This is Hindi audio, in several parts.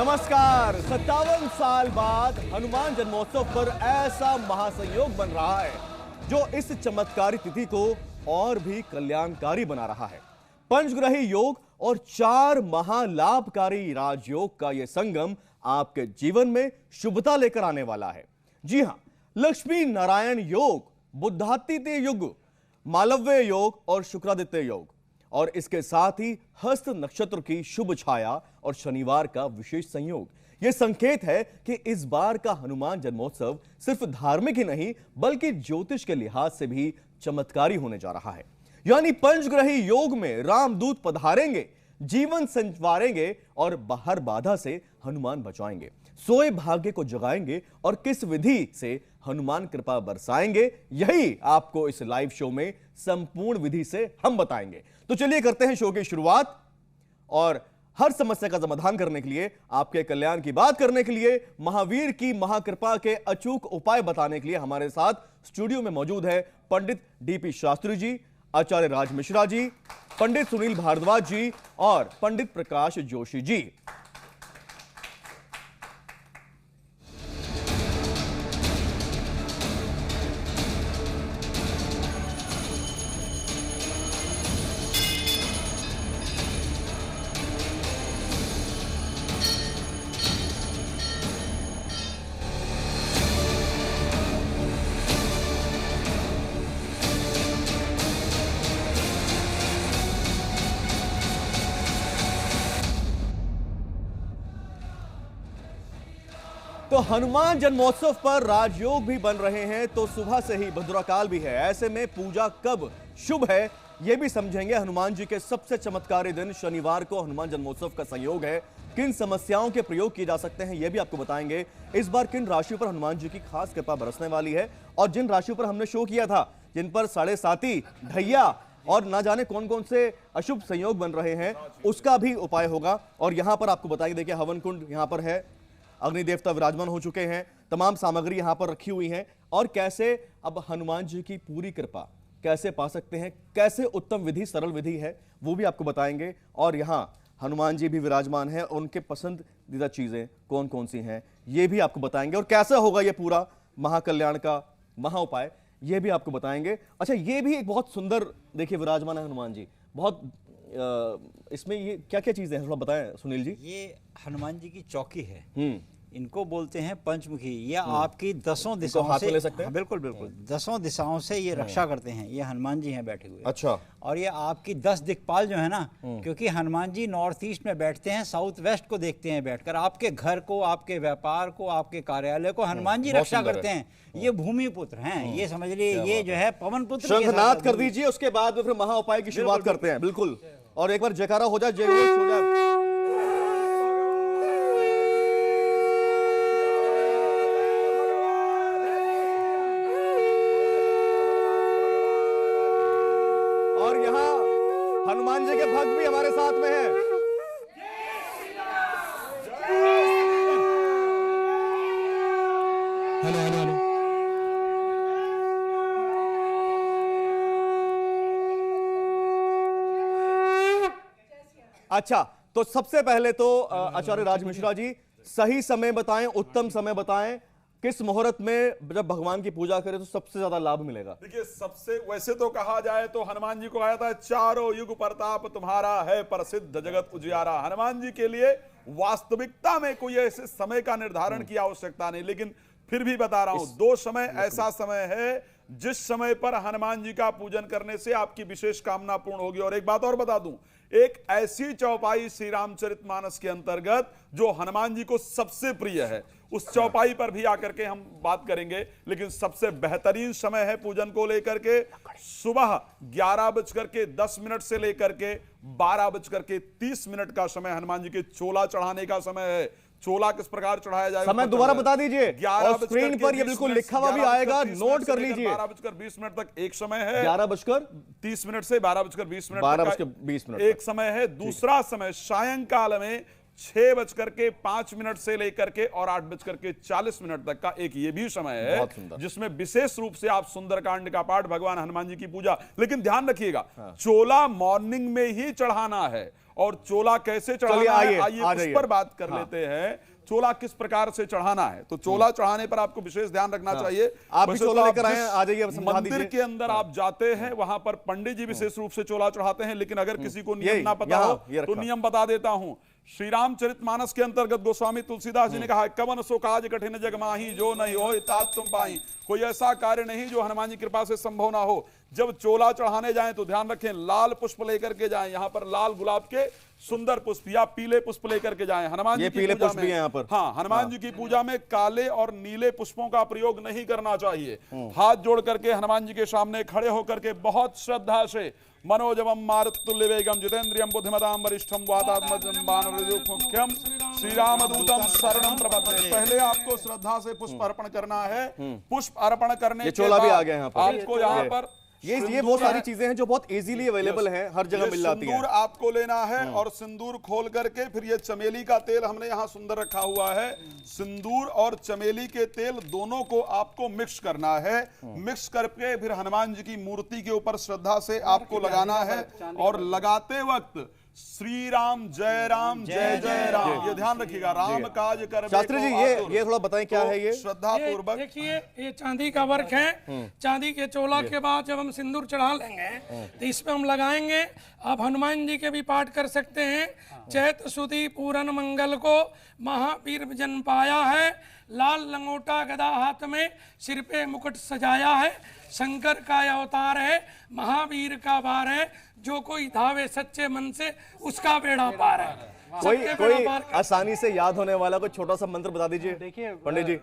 नमस्कार। 57 साल बाद हनुमान जन्मोत्सव पर ऐसा महासंयोग बन रहा है जो इस चमत्कारी तिथि को और भी कल्याणकारी बना रहा है। पंचग्रही योग और 4 महालाभकारी राजयोग का यह संगम आपके जीवन में शुभता लेकर आने वाला है। जी हां, लक्ष्मी नारायण योग, बुद्धादित्य युग, मालव्य योग और शुक्रादित्य योग, और इसके साथ ही हस्त नक्षत्र की शुभ छाया और शनिवार का विशेष संयोग। यह संकेत है कि इस बार का हनुमान जन्मोत्सव सिर्फ धार्मिक ही नहीं बल्कि ज्योतिष के लिहाज से भी चमत्कारी होने जा रहा है। यानी पंचग्रही योग में रामदूत पधारेंगे, जीवन संवारेंगे और हर बाधा से हनुमान बचाएंगे, सोए भाग्य को जगाएंगे और किस विधि से हनुमान कृपा बरसाएंगे, यही आपको इस लाइव शो में संपूर्ण विधि से हम बताएंगे। तो चलिए करते हैं शो की शुरुआत। और हर समस्या का समाधान करने के लिए, आपके कल्याण की बात करने के लिए, महावीर की महाकृपा के अचूक उपाय बताने के लिए हमारे साथ स्टूडियो में मौजूद है पंडित डीपी शास्त्री जी, आचार्य राज मिश्रा जी, पंडित सुनील भारद्वाज जी और पंडित प्रकाश जोशी जी। तो हनुमान जन्मोत्सव पर राजयोग भी बन रहे हैं, तो सुबह से ही भद्राकाल भी है। ऐसे में पूजा कब शुभ है यह भी समझेंगे। हनुमान जी के सबसे चमत्कारी दिन शनिवार को हनुमान जन्मोत्सव का संयोग है। किन समस्याओं के प्रयोग किए जा सकते हैं यह भी आपको बताएंगे। इस बार किन राशियों पर हनुमान जी की खास कृपा बरसने वाली है, और जिन राशियों पर हमने शो किया था, जिन पर 7.5 ढैया और ना जाने कौन कौन से अशुभ संयोग बन रहे हैं, उसका भी उपाय होगा। और यहां पर आपको बताएंगे, देखिए हवन कुंड यहां पर है, अग्नि देवता विराजमान हो चुके हैं, तमाम सामग्री यहां पर रखी हुई है, और कैसे अब हनुमान जी की पूरी कृपा कैसे पा सकते हैं, कैसे उत्तम विधि, सरल विधि है, वो भी आपको बताएंगे। और यहां हनुमान जी भी विराजमान है, उनके पसंदीदा चीजें कौन कौन सी हैं ये भी आपको बताएंगे, और कैसे होगा ये पूरा महाकल्याण का महा उपाय ये भी आपको बताएंगे। अच्छा, ये भी एक बहुत सुंदर देखिए विराजमान है हनुमान जी, बहुत इसमें ये क्या क्या चीजें हैं थोड़ा बताएं सुनील जी। ये हनुमान जी की चौकी है, इनको बोलते हैं पंचमुखी। ये आपकी 10 दिशाओं से, ले सकते हैं? हाँ, बिल्कुल बिल्कुल 10 दिशाओं से ये रक्षा करते हैं। ये हनुमान जी हैं बैठे हुए। अच्छा। और ये आपकी 10 दिक्पाल जो है ना, क्योंकि हनुमान जी नॉर्थ ईस्ट में बैठते हैं, साउथ वेस्ट को देखते हैं बैठकर। आपके घर को, आपके व्यापार को, आपके कार्यालय को हनुमान जी रक्षा करते हैं। ये भूमि पुत्र हैं, ये समझ लीजिए, ये जो है पवन पुत्र। शंखनाद कर दीजिए, उसके बाद फिर महा उपाय की शुरुआत करते हैं। बिल्कुल, और एक बार जयकारा हो जाए, जय हो जाए। और यहां हनुमान जी के भक्त भी हमारे साथ में हैं। Hello hello hello. अच्छा, तो सबसे पहले तो आचार्य राज मिश्रा जी, सही समय बताएं, उत्तम समय बताएं, किस मुहूर्त में जब भगवान की पूजा करें तो सबसे ज्यादा लाभ मिलेगा। देखिए, सबसे वैसे तो कहा जाए तो हनुमान जी को कहा जाता है, चारों युग प्रताप तुम्हारा है प्रसिद्ध जगत उजियारा। हनुमान जी के लिए वास्तविकता में कोई ऐसे समय का निर्धारण की आवश्यकता नहीं, लेकिन फिर भी बता रहा हूं, 2 समय ऐसा समय है जिस समय पर हनुमान जी का पूजन करने से आपकी विशेष कामना पूर्ण होगी। और एक बात और बता दूं, एक ऐसी चौपाई श्री रामचरितमानस के अंतर्गत जो हनुमान जी को सबसे प्रिय है, उस चौपाई पर भी आकर के हम बात करेंगे। लेकिन सबसे बेहतरीन समय है पूजन को लेकर के सुबह 11:10 से लेकर के 12:30 का समय हनुमान जी के चोला चढ़ाने का समय है। चोला किस प्रकार चढ़ाया जाएगा समय दोबारा बता दीजिए, और स्क्रीन पर ये बिल्कुल लिखा हुआ भी आएगा, नोट कर लीजिए। 12:20 तक एक समय है, 11:30 से 12:20 12:20 एक समय है। दूसरा समय सायंकाल में 6:05 से लेकर के और 8:40 तक का एक ये भी समय बहुत है सुंदर। जिसमें विशेष रूप से आप सुंदरकांड का पाठ, भगवान हनुमान जी की पूजा। लेकिन ध्यान रखिएगा, चोला मॉर्निंग में ही चढ़ाना है। और चोला कैसे चढ़ाना है, आइए उस पर बात कर लेते हैं। चोला किस प्रकार से चढ़ाना है, तो चोला चढ़ाने पर आपको विशेष ध्यान रखना चाहिए। आप भी वैसे चोला तो लेकर आए हैं, जिस आ जाइए, अब समझा मंदिर दीजिए। के अंदर आप जाते हैं वहां पर पंडित जी विशेष रूप से चोला चढ़ाते हैं। लेकिन अगर किसी को नियम ना पता हो ये तो रखा। नियम बता देता हूं। श्री रामचरितमानस के अंतर्गत गोस्वामी तुलसीदास जी ने कहा है, कवन सो काज कठिन जग माही, जो नहीं हो तात तुम पाई। कोई ऐसा कार्य नहीं जो हनुमान जी की कृपा से संभव ना हो। जब चोला चढ़ाने जाएं तो ध्यान रखें, लाल पुष्प लेकर के जाएं। यहां पर लाल गुलाब के सुंदर पुष्प या पीले पुष्प लेकर के जाएं। हनुमान ये जी की पीले पूजा पुष्प भी में, हैं यहाँ पर। हाँ, हनुमान जी की पूजा में काले और नीले पुष्पों का प्रयोग नहीं करना चाहिए। हाथ जोड़ करके हनुमान जी के सामने खड़े होकर के बहुत श्रद्धा से मनोजवम मारुतुल्य वेगम जितेंद्रियम बुद्धिमताम वरिष्ठम वातात्मजं वानरयूथमुख्यम श्री रामदूतम शरणं प्रपद्ये। पहले आपको श्रद्धा से पुष्प अर्पण करना है। पुष्प अर्पण करने ये के चोला भी बाद आ गया यहाँ पर। आपको यहाँ पर ये बहुत सारी चीजें हैं जो बहुत इजीली अवेलेबल हैं, हर जगह मिल जाती हैं। सिंदूर आपको लेना है और सिंदूर खोल करके फिर ये चमेली का तेल हमने यहाँ सुंदर रखा हुआ है। सिंदूर और चमेली के तेल दोनों को आपको मिक्स करना है। मिक्स करके फिर हनुमान जी की मूर्ति के ऊपर श्रद्धा से आपको लगाना है। और लगाते वक्त श्री राम जय जय राम, ये ध्यान रखिएगा। राम काज कर शास्त्री जी, ये थोड़ा बताएं क्या है ये? श्रद्धा पूर्वक देखिए, ये चांदी का वर्क है। चांदी के चोला के बाद जब हम सिंदूर चढ़ा लेंगे तो इसमें हम लगाएंगे। आप हनुमान जी के भी पाठ कर सकते हैं। चैत सुदी पूरन मंगल को महावीर जन पाया है, लाल लंगोटा गदा हाथ में, सिर पे मुकुट सजाया है। शंकर का अवतार है, महावीर का वार है, जो कोई धावे सच्चे मन से उसका बेड़ा पार है। कोई सबके कोई बेड़ा पार कर- आसानी से याद होने वाला कोई छोटा सा मंत्र बता दीजिए। देखिए पंडित जी,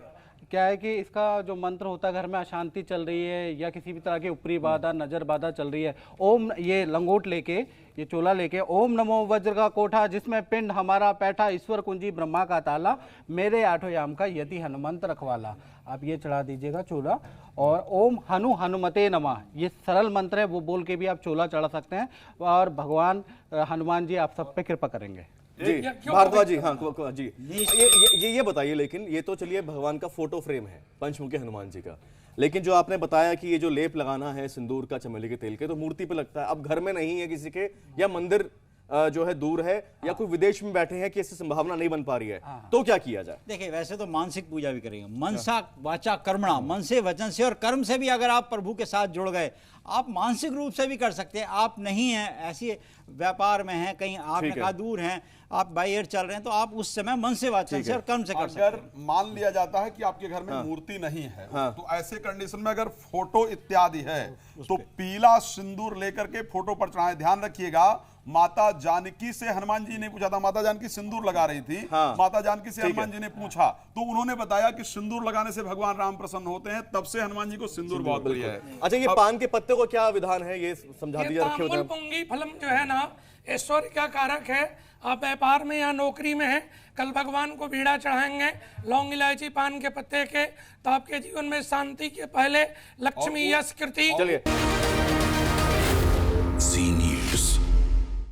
क्या है कि इसका जो मंत्र होता है, घर में अशांति चल रही है या किसी भी तरह की ऊपरी बाधा, नजर बाधा चल रही है, ओम, ये लंगोट लेके, ये चोला लेके, ओम नमो वज्र का कोठा जिसमें पिंड हमारा बैठा, ईश्वर कुंजी ब्रह्मा का ताला, मेरे आठों याम का यति हनुमंत रखवाला। आप ये चढ़ा दीजिएगा चोला। और ओम हनुमते नमः, ये सरल मंत्र है, वो बोल के भी आप चोला चढ़ा सकते हैं। और भगवान हनुमान जी आप सब पे कृपा करेंगे। जी भारद्वाज जी, हाँ जी, ये बताइए। लेकिन ये तो चलिए भगवान का फोटो फ्रेम है पंचमुखी हनुमान जी का, लेकिन जो आपने बताया कि ये जो लेप लगाना है सिंदूर का, चमेली के तेल के, तो मूर्ति पे लगता है। अब घर में नहीं है किसी के, या मंदिर जो है दूर है, या कोई विदेश में बैठे हैं कि इससे संभावना नहीं बन पा रही है, तो क्या किया जाए? देखिए, वैसे तो मानसिक पूजा भी करेंगे। मनसा वाचा कर्मणा, मन से, वचन से और कर्म से भी अगर आप प्रभु के साथ जुड़ गए, आप मानसिक रूप से भी कर सकते हैं। आप नहीं हैं, ऐसे व्यापार में हैं, कहीं आपने कहा दूर हैं, आप बाई एयर चल रहे हैं, तो आप उस समय मन से, वाचन से और कर्म से कर सकते हैं। अगर मान लिया जाता है कि आपके घर में मूर्ति नहीं है, तो ऐसे कंडीशन में अगर फोटो इत्यादि है तो पीला सिंदूर लेकर के फोटो पर चढ़ाएं। ध्यान रखिएगा, माता जानकी से हनुमान जी ने पूछा था, माता जानकी सिंदूर लगा रही थी। माता जानकी से हनुमान जी ने पूछा तो उन्होंने बताया कि सिंदूर लगाने से भगवान राम प्रसन्न होते हैं। तब से हनुमान जी को सिंदूर बहुत प्रिय है। अच्छा, ये पान के पत्ते को क्या विधान है, ये समझा ये दीजिए। रखे होते तांबुल हैं पुंगी फलम जो है ना, ऐश्वर्य का कारक है। आप व्यापार में या नौकरी में हैं, कल भगवान को बीड़ा चढ़ाएंगे लौंग इलायची पान के पत्ते के, तो आपके जीवन में शांति के पहले लक्ष्मी, यश, कीर्ति। चलिए। Zee News.